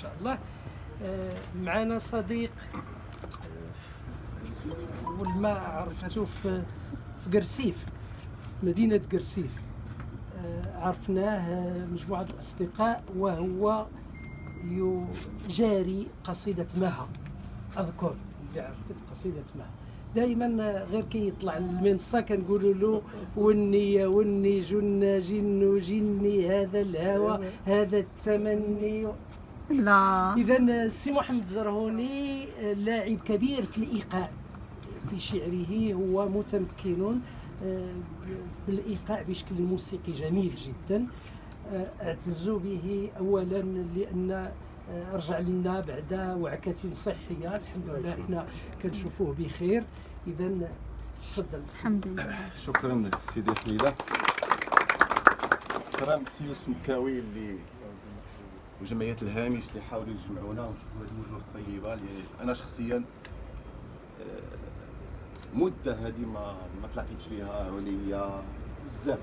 شاء الله. معنا صديق والما عرفته في قرسيف، مدينة قرسيف. عرفناه مجموعة الأصدقاء وهو يجاري قصيدة مها. أذكر اللي عرفتك قصيدة مها دائما غير كي يطلع المنصة كنقولوا له وني يا وني جن جن جني هذا الهوى هذا التمني. لا إذا السي محمد زرهوني لاعب كبير في الإيقاع في شعره، هو متمكن بالإيقاع بشكل موسيقي جميل جدا. أعتز به أولا لأن رجع لنا بعد وعكة صحية، الحمد لله احنا كنشوفوه بخير. إذا تفضل. الحمد لله. شكرا سيدي خليلة. شكرا سي يوسف مكاوي اللي وجمعية الهامش اللي حاولوا يجمعونا ونشوفوا هذه الوجوه الطيبة اللي أنا شخصيا مدة هذه ما تلاقيتش فيها عليا بزاف.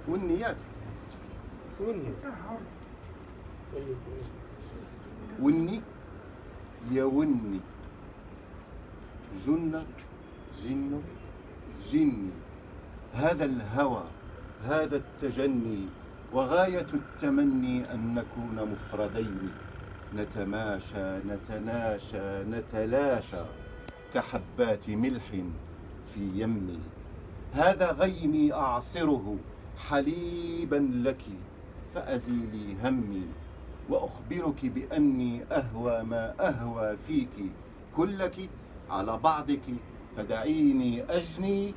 والنيات وني يا وني جن جن جني هذا الهوى هذا التجني وغاية التمني أن نكون مفردين نتماشى نتناشى نتلاشى كحبات ملح في يمي. هذا غيمي أعصره حليبا لك فأزيلي همي وأخبرك بأني أهوى ما أهوى فيك كلك على بعضك فدعيني أجني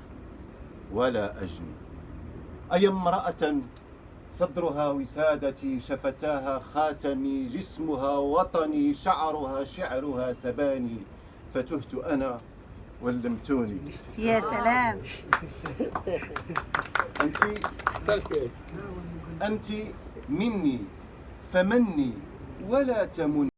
ولا أجني. أي امرأة صدرها وسادتي شفتاها خاتمي جسمها وطني شعرها شعرها سباني فتهت أنا ولمتوني. يا سلام. أنت مني فمني ولا تمني.